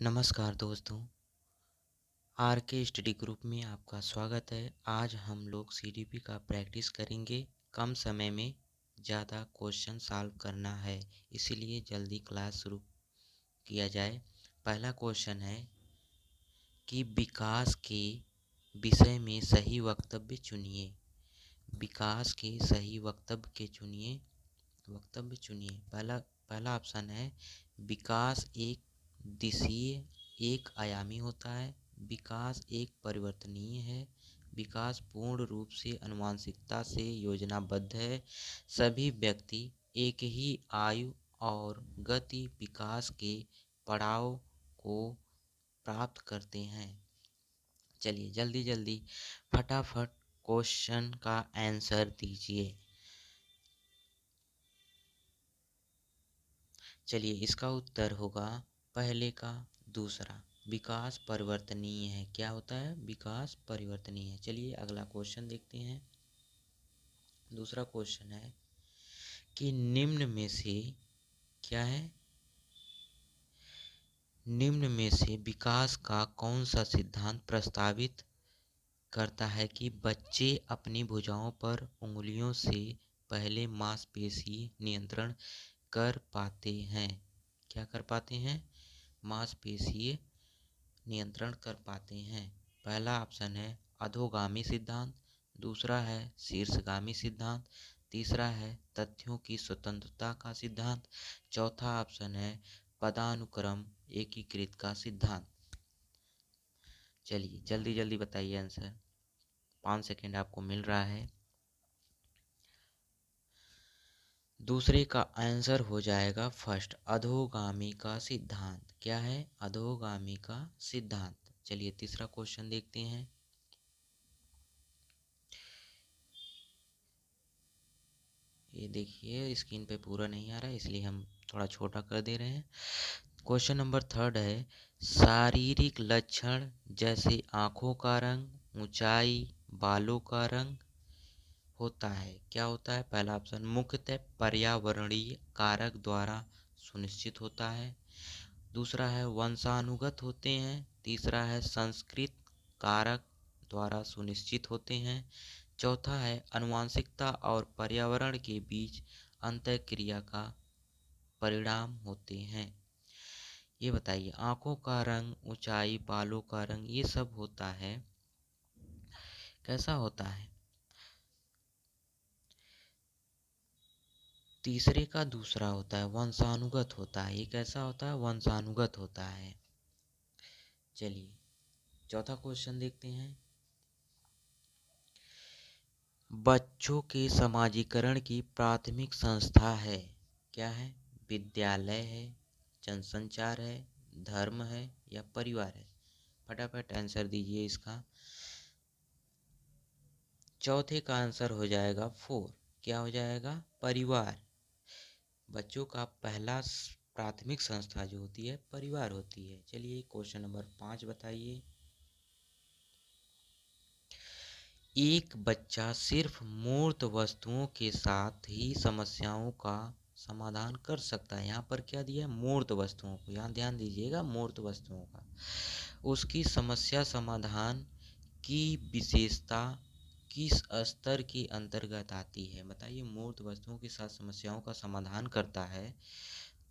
नमस्कार दोस्तों, आर के स्टडी ग्रुप में आपका स्वागत है। आज हम लोग सीडीपी का प्रैक्टिस करेंगे। कम समय में ज़्यादा क्वेश्चन सॉल्व करना है, इसीलिए जल्दी क्लास शुरू किया जाए। पहला क्वेश्चन है कि विकास के विषय में सही वक्तव्य चुनिए। विकास के सही वक्तव्य चुनिए। पहला ऑप्शन है विकास एक दिशीय एक आयामी होता है। विकास एक परिवर्तनीय है। विकास पूर्ण रूप से आनुवंशिकता से योजनाबद्ध है। सभी व्यक्ति एक ही आयु और गति विकास के पड़ाव को प्राप्त करते हैं। चलिए जल्दी जल्दी फटाफट क्वेश्चन का आंसर दीजिए। चलिए इसका उत्तर होगा पहले का दूसरा। विकास परिवर्तनीय है। क्या होता है? विकास परिवर्तनीय है। चलिए अगला क्वेश्चन देखते हैं। दूसरा क्वेश्चन है कि निम्न में से क्या है? निम्न में से विकास का कौन सा सिद्धांत प्रस्तावित करता है कि बच्चे अपनी भुजाओं पर उंगलियों से पहले मांसपेशी नियंत्रण कर पाते हैं? क्या कर पाते हैं? मांसपेशीय नियंत्रण कर पाते हैं। पहला ऑप्शन है अधोगामी सिद्धांत, दूसरा है शीर्षगामी सिद्धांत, तीसरा है तथ्यों की स्वतंत्रता का सिद्धांत, चौथा ऑप्शन है पदानुक्रम एकीकृत का सिद्धांत। चलिए जल्दी जल्दी बताइए आंसर। 5 सेकेंड आपको मिल रहा है। दूसरे का आंसर हो जाएगा फर्स्ट, अधोगामी का सिद्धांत। क्या है? अधोगामी का सिद्धांत। चलिए तीसरा क्वेश्चन देखते हैं। ये देखिए स्क्रीन पे पूरा नहीं आ रहा है, इसलिए हम थोड़ा छोटा कर दे रहे हैं। क्वेश्चन नंबर थर्ड है शारीरिक लक्षण जैसे आँखों का रंग, ऊंचाई, बालों का रंग होता है। क्या होता है? पहला ऑप्शन मुख्यतः पर्यावरणीय कारक द्वारा सुनिश्चित होता है, दूसरा है वंशानुगत होते हैं, तीसरा है संस्कृत कारक द्वारा सुनिश्चित होते हैं, चौथा है आनुवंशिकता और पर्यावरण के बीच अंतःक्रिया का परिणाम होते हैं। ये बताइए आँखों का रंग, ऊंचाई, बालों का रंग, ये सब होता है, कैसा होता है? तीसरे का दूसरा होता है वंशानुगत होता है। ये कैसा होता है? वंशानुगत होता है। चलिए चौथा क्वेश्चन देखते हैं। बच्चों के समाजीकरण की प्राथमिक संस्था है। क्या है? विद्यालय है, जनसंचार है, धर्म है या परिवार है? फटाफट आंसर दीजिए इसका। चौथे का आंसर हो जाएगा 4। क्या हो जाएगा? परिवार। बच्चों का पहला प्राथमिक संस्था जो होती है परिवार होती है। चलिए क्वेश्चन नंबर 5 बताइए। एक बच्चा सिर्फ मूर्त वस्तुओं के साथ ही समस्याओं का समाधान कर सकता है। यहाँ पर क्या दिया है? मूर्त वस्तुओं को। यहाँ ध्यान दीजिएगा, मूर्त वस्तुओं का। उसकी समस्या समाधान की विशेषता किस स्तर के अंतर्गत आती है? बताइए मूर्त वस्तुओं के साथ समस्याओं का समाधान करता है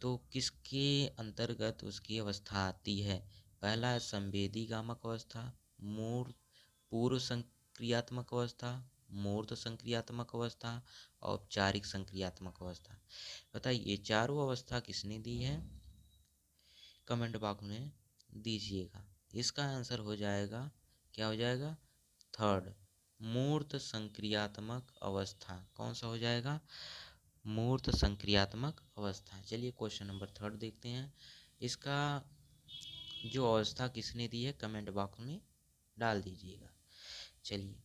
तो किसके अंतर्गत उसकी अवस्था आती है? पहला है संवेदीगामक अवस्था, मूर्त पूर्व संक्रियात्मक अवस्था, मूर्त संक्रियात्मक अवस्था, औपचारिक संक्रियात्मक अवस्था। बताइए ये चारों अवस्था किसने दी है? कमेंट बॉक्स में दीजिएगा। इसका आंसर हो जाएगा, क्या हो जाएगा? थर्ड, मूर्त संक्रियात्मक अवस्था। कौन सा हो जाएगा? मूर्त संक्रियात्मक अवस्था। चलिए क्वेश्चन नंबर थर्ड देखते हैं। इसका जो अवस्था किसने दी है कमेंट बॉक्स में डाल दीजिएगा। चलिए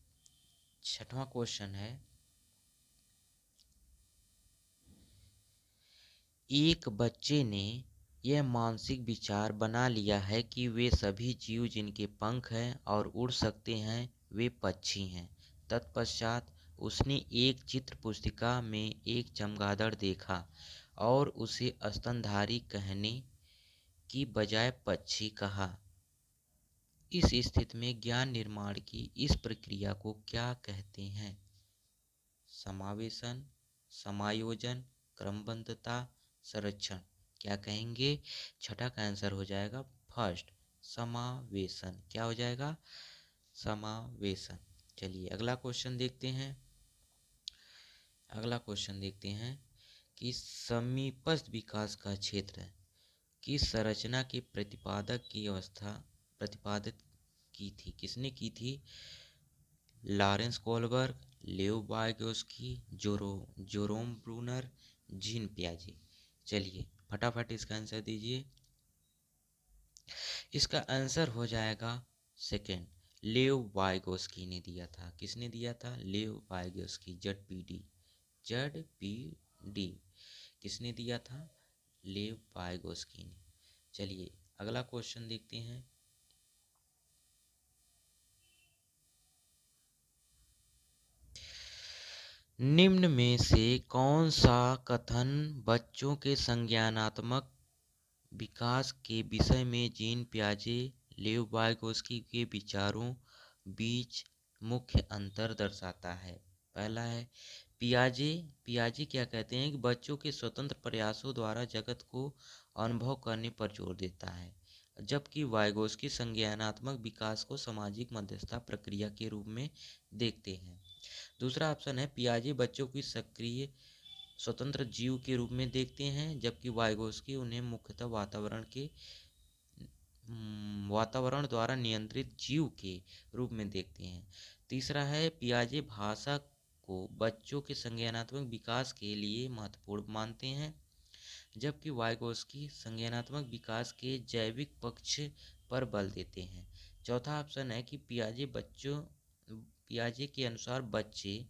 छठवां क्वेश्चन है एक बच्चे ने यह मानसिक विचार बना लिया है कि वे सभी जीव जिनके पंख हैं और उड़ सकते हैं वे पक्षी हैं। तत्पश्चात उसने एक चित्र पुस्तिका में एक चमगादड़ देखा और उसे स्तनधारी कहने की बजाय पक्षी कहा। इस स्थिति में ज्ञान निर्माण की इस प्रक्रिया को क्या कहते हैं? समावेशन, समायोजन, क्रमबद्धता, संरक्षण। क्या कहेंगे? छठा का आंसर हो जाएगा फर्स्ट, समावेशन। क्या हो जाएगा? समावेशन। चलिए अगला क्वेश्चन देखते हैं। अगला क्वेश्चन देखते हैं कि समीपस्थ विकास का क्षेत्र की संरचना के प्रतिपादक की अवस्था प्रतिपादित की थी। किसने की थी? लॉरेंस कोलबर्ग, लेव वाइगोस्की, जोरोम ब्रूनर, जीन पियाजे। चलिए फटाफट इसका आंसर दीजिए। इसका आंसर हो जाएगा सेकेंड, लेव वाइगोस्की ने दिया था। किसने दिया था? लेव वाइगोस्की, जेड पी डी। किसने दिया था? लेव वाइगोस्की ने। चलिए अगला क्वेश्चन देखते हैं। निम्न में से कौन सा कथन बच्चों के संज्ञानात्मक विकास के विषय में जीन पियाजे, लेव वाइगोस्की के विचारों बीच मुख्य अंतर दर्शाता है? पहला है पियाजे क्या कहते हैं कि बच्चों के स्वतंत्र प्रयासों द्वारा जगत को अनुभव करने पर जोर देता है, जबकि वाइगोस्की संज्ञानात्मक विकास को सामाजिक मध्यस्थता प्रक्रिया के रूप में देखते हैं। दूसरा ऑप्शन है पियाजे बच्चों की सक्रिय स्वतंत्र जीव के रूप में देखते हैं, जबकि वाइगोस्की उन्हें मुख्यतः वातावरण द्वारा नियंत्रित जीव के रूप में देखते हैं। तीसरा है पियाजे भाषा को बच्चों के संज्ञानात्मक विकास के लिए महत्वपूर्ण मानते हैं, जबकि वाइगोस्की संज्ञानात्मक विकास के जैविक पक्ष पर बल देते हैं। चौथा ऑप्शन है कि पियाजे के अनुसार बच्चे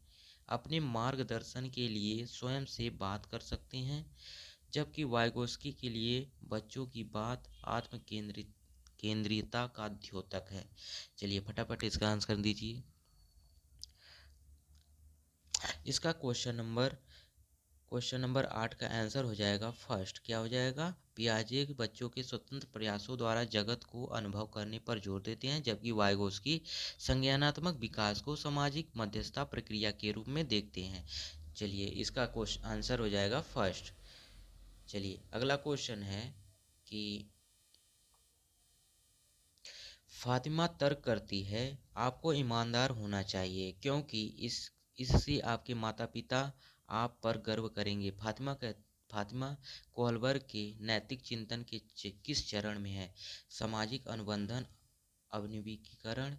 अपने मार्गदर्शन के लिए स्वयं से बात कर सकते हैं, जबकि वाइगोस्की के लिए बच्चों की बात केंद्रीयता का द्योतक है। चलिए फटाफट इसका आंसर दीजिए। इसका क्वेश्चन नंबर 8 का आंसर हो जाएगा फर्स्ट। क्या हो जाएगा? पियाजे बच्चों के स्वतंत्र प्रयासों द्वारा जगत को अनुभव करने पर जोर देते हैं, जबकि वाइगोस्की संज्ञानात्मक विकास को सामाजिक मध्यस्थता प्रक्रिया के रूप में देखते हैं। चलिए इसका आंसर हो जाएगा फर्स्ट। चलिए अगला क्वेश्चन है कि फातिमा तर्क करती है आपको ईमानदार होना चाहिए क्योंकि इससे आपके माता पिता आप पर गर्व करेंगे। फातिमा कोहलबर्ग के नैतिक चिंतन के किस चरण में है? सामाजिक अनुबंधन अवनिवीकीकरण,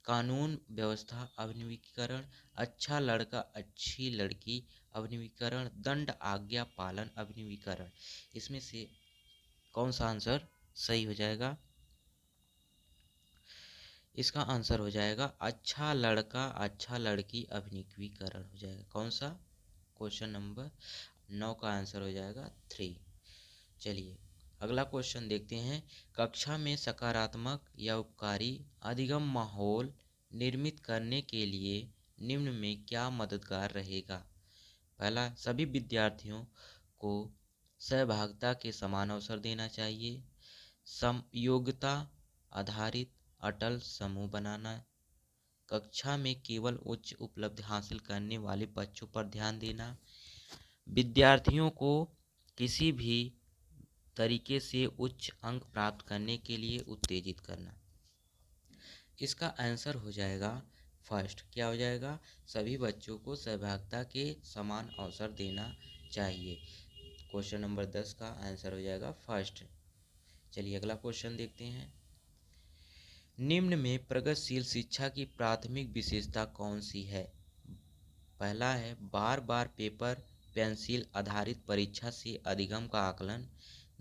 कानून व्यवस्था अवनिवीकीकरण, अच्छा लड़का अच्छी लड़की अवनिवीकरण, दंड आज्ञा पालन अवनिवीकरण। इसमें से कौन सा आंसर सही हो जाएगा? इसका आंसर हो जाएगा अच्छा लड़का अच्छा लड़की अभिनिवीकरण हो जाएगा। कौन सा? क्वेश्चन नंबर 9 का आंसर हो जाएगा 3। चलिए अगला क्वेश्चन देखते हैं। कक्षा में सकारात्मक या उपकारी अधिगम माहौल निर्मित करने के लिए निम्न में क्या मददगार रहेगा? पहला, सभी विद्यार्थियों को सहभागिता के समान अवसर देना चाहिए। योग्यता आधारित अटल समूह बनाना। कक्षा में केवल उच्च उपलब्धि हासिल करने वाले बच्चों पर ध्यान देना। विद्यार्थियों को किसी भी तरीके से उच्च अंक प्राप्त करने के लिए उत्तेजित करना। इसका आंसर हो जाएगा फर्स्ट। क्या हो जाएगा? सभी बच्चों को सहभागिता के समान अवसर देना चाहिए। क्वेश्चन नंबर 10 का आंसर हो जाएगा फर्स्ट। चलिए अगला क्वेश्चन देखते हैं। निम्न में प्रगतिशील शिक्षा की प्राथमिक विशेषता कौन सी है? पहला है बार बार पेपर पेंसिल आधारित परीक्षा से अधिगम का आकलन।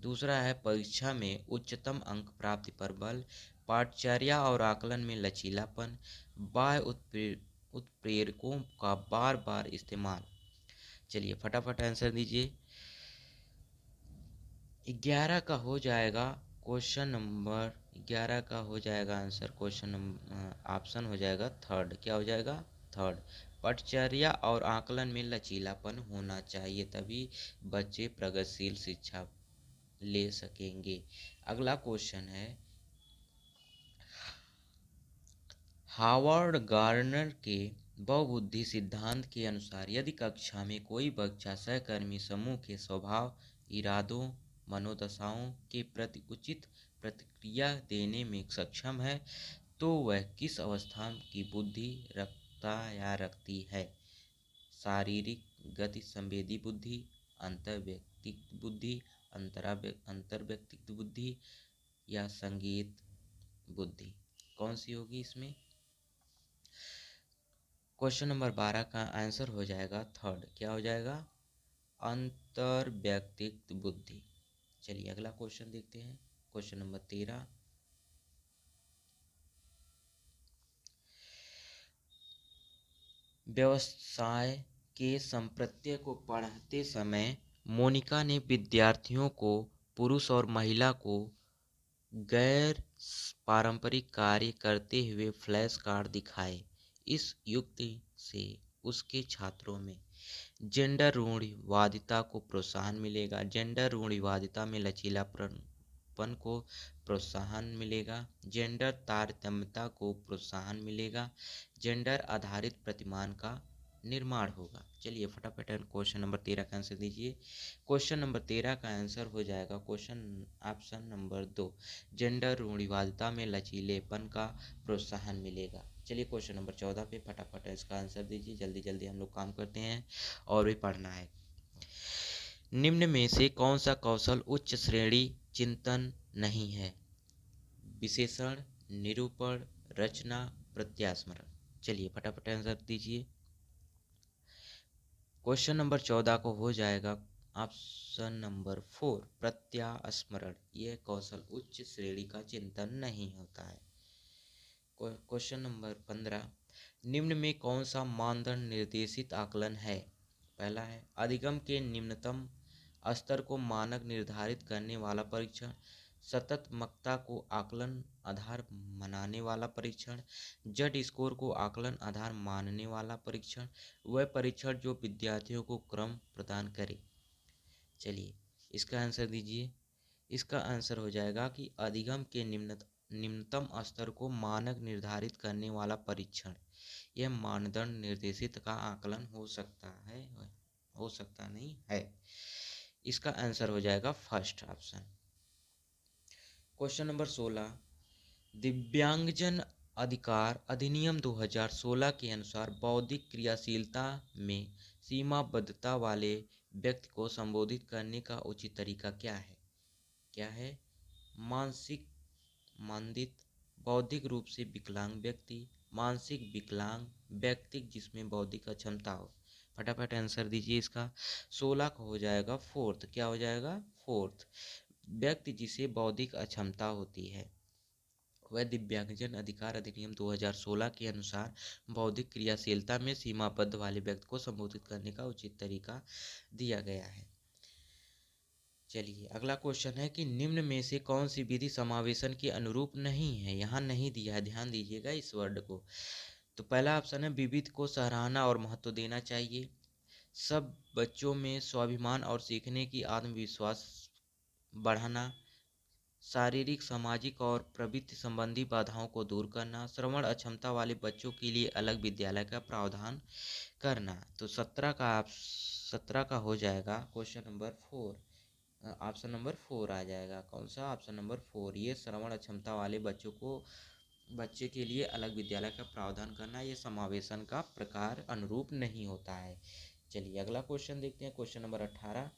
दूसरा है परीक्षा में उच्चतम अंक प्राप्ति पर बल। पाठचर्या और आकलन में लचीलापन। बाह्य उत्प्रेरकों का बार बार इस्तेमाल। चलिए फटाफट आंसर दीजिए। 11 का हो जाएगा क्वेश्चन नंबर 11 का हो जाएगा आंसर। क्वेश्चन नंबर ऑप्शन हो जाएगा थर्ड। क्या हो जाएगा? थर्ड। पठचर्या और आकलन में लचीलापन होना चाहिए, तभी बच्चे प्रगतिशील शिक्षा ले सकेंगे। अगला क्वेश्चन है, हार्वर्ड गार्डनर के बहुबुद्धि सिद्धांत के अनुसार यदि कक्षा में कोई बच्चा सहकर्मी समूह के स्वभाव, इरादों, मनोदशाओं के प्रति उचित प्रतिक्रिया देने में सक्षम है तो वह किस अवस्था की बुद्धि रखता या रखती है? शारीरिक गति संवेदी बुद्धि, अंतर्वैयक्तिक बुद्धि, अंतर्वैयक्तिक बुद्धि या संगीत बुद्धि? कौन सी होगी इसमें? क्वेश्चन नंबर 12 का आंसर हो जाएगा थर्ड। क्या हो जाएगा? अंतर्वैयक्तिक बुद्धि। चलिए अगला क्वेश्चन देखते हैं। क्वेश्चन नंबर 13, व्यवसाय के संप्रत्यय को पढ़ते समय मोनिका ने विद्यार्थियों को पुरुष और महिला को गैर पारंपरिक कार्य करते हुए फ्लैश कार्ड दिखाए। इस युक्ति से उसके छात्रों में जेंडर रूढ़िवादिता को प्रोत्साहन मिलेगा, जेंडर रूढ़िवादिता में लचीलापन को प्रोत्साहन मिलेगा, जेंडर तारतम्यता को प्रोत्साहन मिलेगा, जेंडर आधारित प्रतिमान का निर्माण होगा। चलिए फटाफट क्वेश्चन नंबर 13 का आंसर दीजिए। क्वेश्चन नंबर 13 का आंसर हो जाएगा क्वेश्चन ऑप्शन नंबर 2, जेंडर रूढ़िवादिता में लचीलेपन का प्रोत्साहन मिलेगा। चलिए क्वेश्चन नंबर 14 पे फटाफट इसका आंसर दीजिए। जल्दी जल्दी हम लोग काम करते हैं और भी पढ़ना है। निम्न में से कौन सा कौशल उच्च श्रेणी चिंतन नहीं है? विशेषण, निरूपण, रचना, प्रत्यास्मरण। चलिए फटाफट आंसर दीजिए। क्वेश्चन नंबर 14 को हो जाएगा ऑप्शन नंबर 4, प्रत्यास्मरण। यह कौशल उच्च श्रेणी का चिंतन नहीं होता है। क्वेश्चन नंबर 15, निम्न में कौन सा मानदंड निर्देशित आकलन है? पहला है अधिगम के निम्नतम स्तर को मानक निर्धारित करने वाला परीक्षण, सततमकता को आकलन आधार मानने वाला परीक्षण, जेड स्कोर को आकलन आधार मानने वाला परीक्षण, वह परीक्षण जो विद्यार्थियों को क्रम प्रदान करे। चलिए इसका आंसर दीजिए। इसका आंसर हो जाएगा कि अधिगम के निम्नतम स्तर को मानक निर्धारित करने वाला परीक्षण। यह मानदंड निर्देशित का आकलन हो सकता है, हो सकता नहीं है। इसका आंसर हो जाएगा फर्स्ट ऑप्शन। क्वेश्चन नंबर 16, दिव्यांगजन अधिकार अधिनियम 2016 के अनुसार बौद्धिक क्रियाशीलता में सीमाबद्धता वाले व्यक्ति को संबोधित करने का उचित तरीका क्या है? क्या है? मानसिक मंदित, बौद्धिक रूप से विकलांग व्यक्ति, मानसिक विकलांग व्यक्ति जिसमें बौद्धिक अक्षमता हो। फटाफट आंसर दीजिए इसका। 16 का हो जाएगा फोर्थ। क्या हो जाएगा? फोर्थ, व्यक्ति जिसे बौद्धिक अक्षमता होती है। वह दिव्यांगजन अधिकार अधिनियम 2016 के अनुसार बौद्धिक क्रियाशीलता में सीमाबद्ध वाले व्यक्ति को संबोधित करने का उचित तरीका दिया गया है। चलिए अगला क्वेश्चन है कि निम्न में से कौन सी विधि समावेशन के अनुरूप नहीं है? यहाँ नहीं दिया है, ध्यान दीजिएगा इस वर्ड को। तो पहला ऑप्शन है विविध को सराहना और महत्व देना चाहिए, सब बच्चों में स्वाभिमान और सीखने की आत्मविश्वास बढ़ाना, शारीरिक, सामाजिक और प्रवृत्ति संबंधी बाधाओं को दूर करना, श्रवण अक्षमता वाले बच्चों के लिए अलग विद्यालय का प्रावधान करना। तो 17 का हो जाएगा क्वेश्चन नंबर 4, ऑप्शन नंबर 4 आ जाएगा। कौन सा? Option number 4। ये श्रवण अक्षमता वाले बच्चे के लिए अलग विद्यालय का प्रावधान करना, ये समावेशन का प्रकार अनुरूप नहीं होता है। चलिए अगला क्वेश्चन देखते हैं। क्वेश्चन नंबर 18,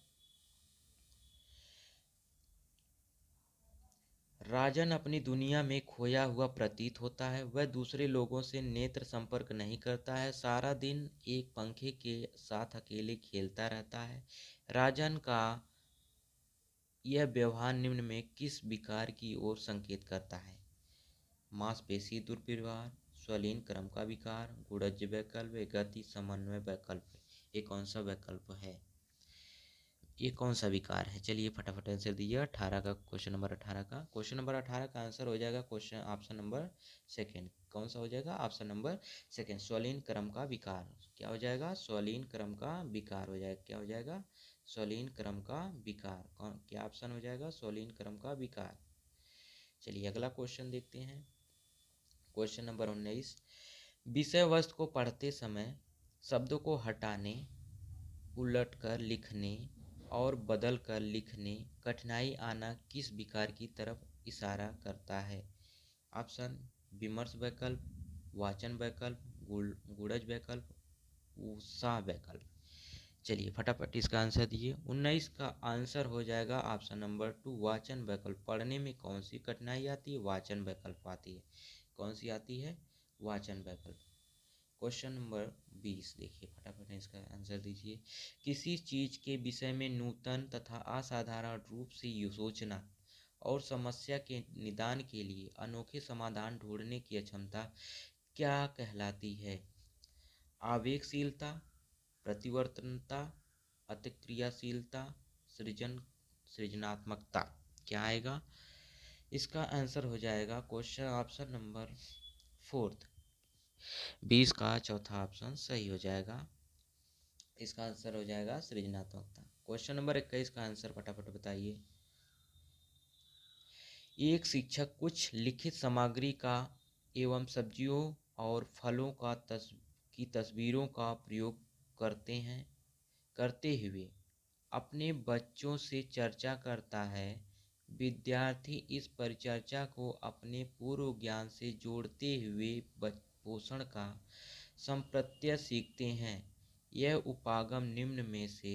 राजन अपनी दुनिया में खोया हुआ प्रतीत होता है। वह दूसरे लोगों से नेत्र संपर्क नहीं करता है, सारा दिन एक पंखे के साथ अकेले खेलता रहता है। राजन का यह व्यवहार निम्न में किस विकार की ओर संकेत करता है? मांसपेशी दुर्व्यवहार, स्वलीन क्रम का विकार, गुणज वैकल्प, गति समन्वय वैकल्प। ये कौन सा वैकल्प है? ये कौन सा विकार है? चलिए फटाफट आंसर दीजिए। 18 का क्वेश्चन नंबर 18 का आंसर हो जाएगा क्वेश्चन ऑप्शन नंबर सेकंड। कौन सा हो जाएगा? ऑप्शन नंबर सेकंड, स्वलीन क्रम का विकार। क्या हो जाएगा? स्वलीन क्रम का विकार हो जाएगा। क्या हो जाएगा? शालीन क्रम का विकार। कौन क्या ऑप्शन हो जाएगा? शालीन क्रम का विकार। चलिए अगला क्वेश्चन देखते हैं। क्वेश्चन नंबर 19, विषय वस्तु को पढ़ते समय शब्दों को हटाने, उलटकर लिखने और बदलकर लिखने कठिनाई आना किस विकार की तरफ इशारा करता है? ऑप्शन: विमर्श वैकल्प, वाचन वैकल्प, गुणज वैकल्प, उत्साह वैकल्प। चलिए फटाफट इसका आंसर दिए। 19 का आंसर हो जाएगा ऑप्शन नंबर 2, वाचन वैकल्प। पढ़ने में कौन सी कठिनाई आती है? वाचन वैकल्प आती है। कौन सी आती है? वाचन वैकल्प। क्वेश्चन नंबर 20 देखिए, फटाफट इसका आंसर दीजिए। किसी चीज के विषय में नूतन तथा असाधारण रूप से सोचना और समस्या के निदान के लिए अनोखे समाधान ढूंढने की क्षमता क्या कहलाती है? आवेगशीलता, प्रतिवर्तनता, अतिक्रियाशीलता, सृजनात्मकता। क्या आएगा? इसका आंसर हो जाएगा क्वेश्चन ऑप्शन नंबर 4, 20 का चौथा ऑप्शन सही हो जाएगा। इसका आंसर हो जाएगा सृजनात्मकता। क्वेश्चन नंबर 21 का आंसर फटाफट बताइए। एक शिक्षक कुछ लिखित सामग्री का एवं सब्जियों और फलों की तस्वीरों का प्रयोग करते हुए अपने बच्चों से चर्चा करता है। विद्यार्थी इस परिचर्चा को अपने पूर्व ज्ञान से जोड़ते हुए पोषण का संप्रत्यय सीखते हैं। यह उपागम निम्न में से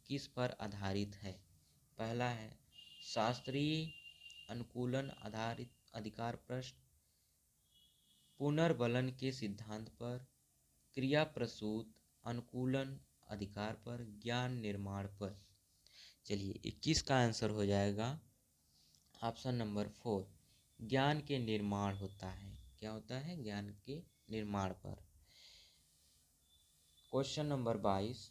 किस पर आधारित है? पहला है शास्त्रीय अनुकूलन आधारित अधिकार प्रश्न, पुनर्बलन के सिद्धांत पर, क्रिया प्रसूत अनुकूलन अधिकार पर, ज्ञान निर्माण पर। चलिए 21 का आंसर हो जाएगा ऑप्शन नंबर 4, ज्ञान के निर्माण होता है। क्या होता है? ज्ञान के निर्माण पर। क्वेश्चन नंबर 22,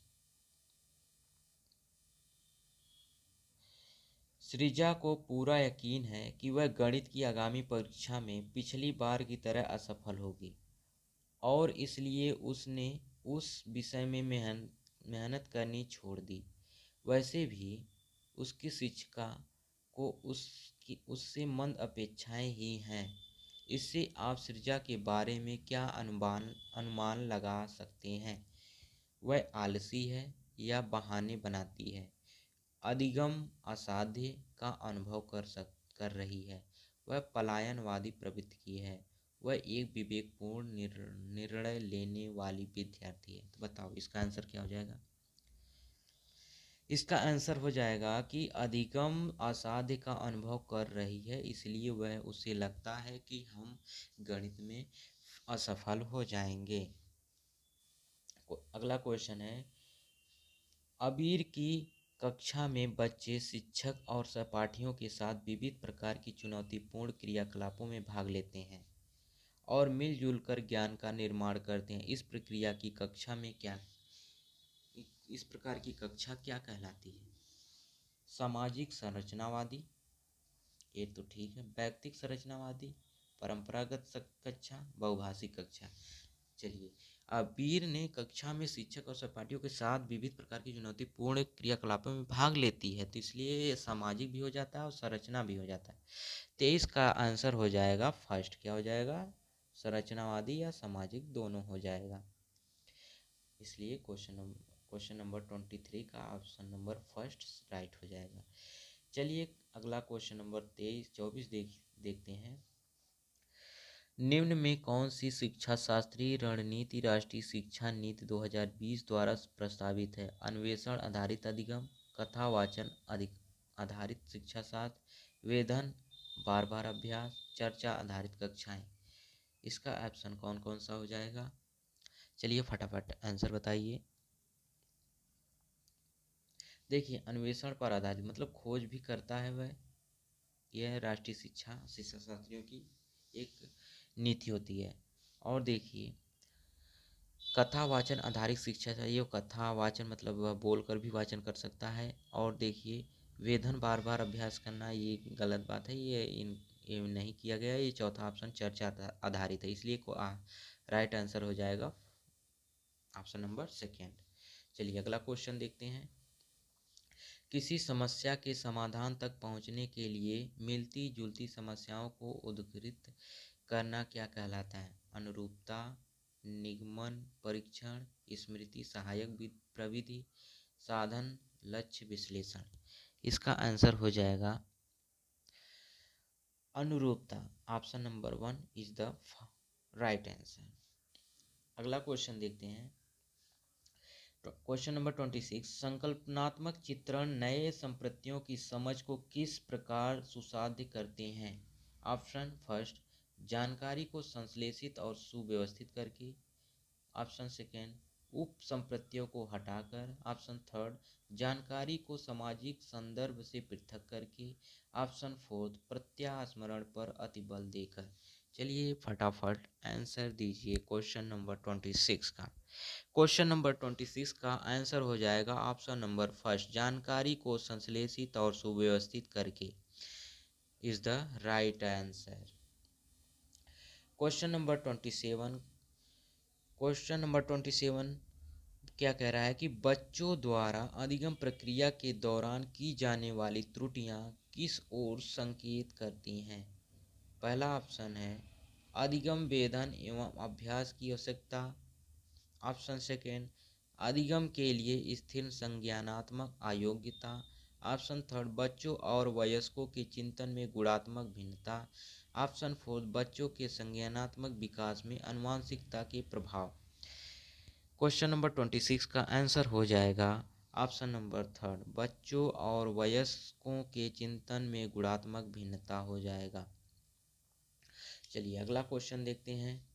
सृजा को पूरा यकीन है कि वह गणित की आगामी परीक्षा में पिछली बार की तरह असफल होगी और इसलिए उसने उस विषय में मेहनत करनी छोड़ दी। वैसे भी उसकी शिक्षिका को उससे मंद अपेक्षाएं ही हैं। इससे आप सृजा के बारे में क्या अनुमान लगा सकते हैं? वह आलसी है या बहाने बनाती है? अधिगम असाध्य का अनुभव कर रही है? वह पलायनवादी प्रवृत्ति की है? वह एक विवेकपूर्ण निर्णय लेने वाली विद्यार्थी है? तो बताओ इसका आंसर क्या हो जाएगा? इसका आंसर हो जाएगा कि अधिगम असाध्य का अनुभव कर रही है, इसलिए वह उसे लगता है कि हम गणित में असफल हो जाएंगे। अगला क्वेश्चन है, अबीर की कक्षा में बच्चे शिक्षक और सहपाठियों के साथ विविध प्रकार की चुनौतीपूर्ण क्रियाकलापों में भाग लेते हैं और मिलजुल कर ज्ञान का निर्माण करते हैं। इस प्रकार की कक्षा क्या कहलाती है? सामाजिक संरचनावादी, ये तो ठीक है। व्यक्तिक संरचनावादी, परंपरागत कक्षा, बहुभाषिक कक्षा। चलिए, अबीर ने कक्षा में शिक्षक और सहपाठियों के साथ विविध प्रकार की चुनौतीपूर्ण क्रियाकलापों में भाग लेती है, तो इसलिए सामाजिक भी हो जाता है और संरचना भी हो जाता है। 23 का आंसर हो जाएगा फर्स्ट। क्या हो जाएगा? संरचनावादी या सामाजिक दोनों हो जाएगा। इसलिए क्वेश्चन नंबर 23 का ऑप्शन नंबर फर्स्ट राइट हो जाएगा। चलिए अगला क्वेश्चन नंबर 24 देखते हैं। निम्न में कौन सी शिक्षा शास्त्रीय रणनीति राष्ट्रीय शिक्षा नीति 2020 द्वारा प्रस्तावित है? अन्वेषण आधारित अधिगम, कथावाचन आधारित शिक्षा शास्त्र, वेधन बार बार अभ्यास, चर्चा आधारित कक्षाएं। इसका ऑप्शन कौन कौन सा हो जाएगा? चलिए फटाफट आंसर बताइए। देखिए, अन्वेषण पर आधारित मतलब खोज भी करता है वह। यह राष्ट्रीय शिक्षा शास्त्रियों की एक नीति होती है। और देखिए, कथावाचन आधारित शिक्षा चाहिए। कथा वाचन मतलब वह बोलकर भी वाचन कर सकता है। और देखिए, वेधन बार बार अभ्यास करना ये गलत बात है, ये नहीं किया गया। ये चौथा ऑप्शन चर्चा आधारित है, इसलिए राइट आंसर हो जाएगा ऑप्शन नंबर सेकेंड। चलिए अगला क्वेश्चन देखते हैं। किसी समस्या के समाधान तक पहुंचने के लिए मिलती जुलती समस्याओं को उद्धृत करना क्या कहलाता है? अनुरूपता, निगमन परीक्षण, स्मृति सहायक प्रविधि, साधन, लक्ष्य विश्लेषण। इसका आंसर हो जाएगा अनुरूपता। Option number 1 is the right answer. अगला क्वेश्चन देखते हैं। क्वेश्चन नंबर 26, संकल्पनात्मक चित्रण नए संप्रतियों की समझ को किस प्रकार सुसाध्य करते हैं? ऑप्शन फर्स्ट, जानकारी को संश्लेषित और सुव्यवस्थित करके। ऑप्शन सेकेंड, उप संप्रतियों को हटाकर। ऑप्शन थर्ड, जानकारी को सामाजिक संदर्भ से पृथक करके। ऑप्शन फोर्थ, प्रत्यास्मरण पर अतिबल देकर। चलिए फटाफट आंसर दीजिए क्वेश्चन नंबर 26 का। क्वेश्चन नंबर 26 का आंसर हो जाएगा ऑप्शन नंबर फर्स्ट, जानकारी को संश्लेषित और सुव्यवस्थित करके is the right answer. Question number 27, question number 27 क्या कह रहा है कि बच्चों द्वारा अधिगम प्रक्रिया के दौरान की जाने वाली त्रुटियां किस ओर संकेत करती हैं? पहला ऑप्शन है अधिगम वेधन एवं अभ्यास की आवश्यकता। ऑप्शन सेकेंड, अधिगम के लिए स्थिर संज्ञानात्मक अयोग्यता। ऑप्शन थर्ड, बच्चों और वयस्कों के चिंतन में गुणात्मक भिन्नता। ऑप्शन फोर्थ, बच्चों के संज्ञानात्मक विकास में आनुवंशिकता के प्रभाव। क्वेश्चन नंबर 26 का आंसर हो जाएगा ऑप्शन नंबर थर्ड, बच्चों और वयस्कों के चिंतन में गुणात्मक भिन्नता हो जाएगा। चलिए अगला क्वेश्चन देखते हैं।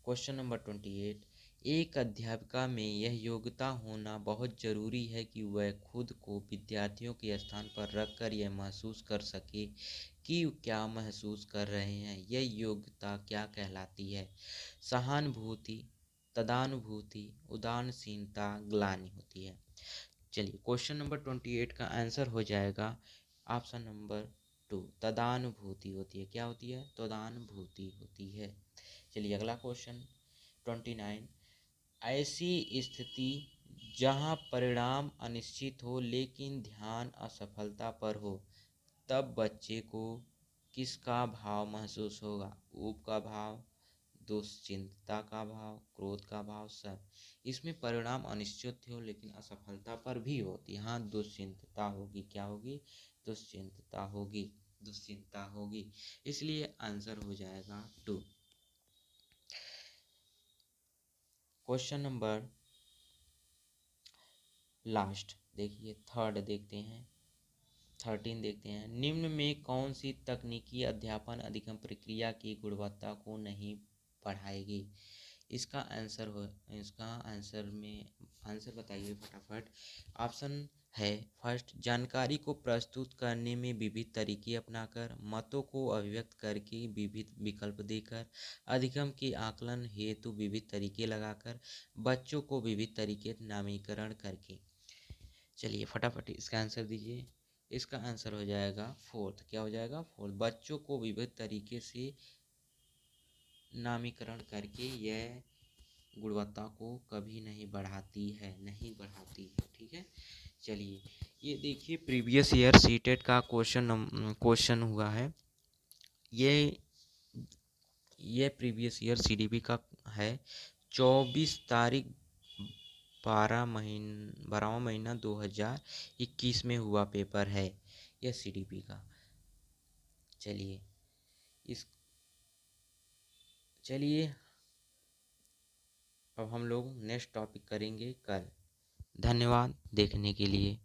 क्वेश्चन नंबर 28, एक अध्यापिका में यह योग्यता होना बहुत जरूरी है कि वह खुद को विद्यार्थियों के स्थान पर रखकर यह महसूस कर सके कि क्या महसूस कर रहे हैं। यह योग्यता क्या कहलाती है? सहानुभूति, तदानुभूति, उदासीनता, ग्लानि होती है। चलिए क्वेश्चन नंबर 28 का आंसर हो जाएगा ऑप्शन नंबर 2, तदानुभूति होती है। क्या होती है? तदानुभूति होती है। चलिए अगला क्वेश्चन 29, ऐसी स्थिति जहां परिणाम अनिश्चित हो लेकिन ध्यान असफलता पर हो, तब बच्चे को किसका भाव महसूस होगा? ऊब का भाव, दुश्चिंतता का भाव, क्रोध का भाव, सब। इसमें परिणाम अनिश्चित हो लेकिन असफलता पर भी हो, यहाँ दुश्चिंतता होगी। क्या होगी? दुश्चिंतता होगी, दुश्चिंता होगी। इसलिए आंसर हो जाएगा 2। क्वेश्चन नंबर लास्ट देखिए, थर्ड देखते हैं, 13 देखते हैं। निम्न में कौन सी तकनीकी अध्यापन अधिगम प्रक्रिया की गुणवत्ता को नहीं बढ़ाएगी? इसका आंसर बताइए फटाफट। ऑप्शन है फर्स्ट, जानकारी को प्रस्तुत करने में विविध तरीके अपनाकर, मतों को अभिव्यक्त करके विविध विकल्प देकर, अधिगम के आकलन हेतु विविध तरीके लगाकर, बच्चों को विविध तरीके नामीकरण करके। चलिए फटाफट इसका आंसर दीजिए। इसका आंसर हो जाएगा फोर्थ। क्या हो जाएगा? फोर्थ, बच्चों को विविध तरीके से नामीकरण करके यह गुणवत्ता को कभी नहीं बढ़ाती है, नहीं बढ़ाती है। ठीक है। चलिए ये देखिए, प्रीवियस ईयर सीटेट का क्वेश्चन हुआ है। ये प्रीवियस ईयर सीडीपी का है। 24 तारीख 12वां महीना 2021 में हुआ पेपर है यह सीडीपी का। चलिए अब हम लोग नेक्स्ट टॉपिक करेंगे कल। धन्यवाद देखने के लिए।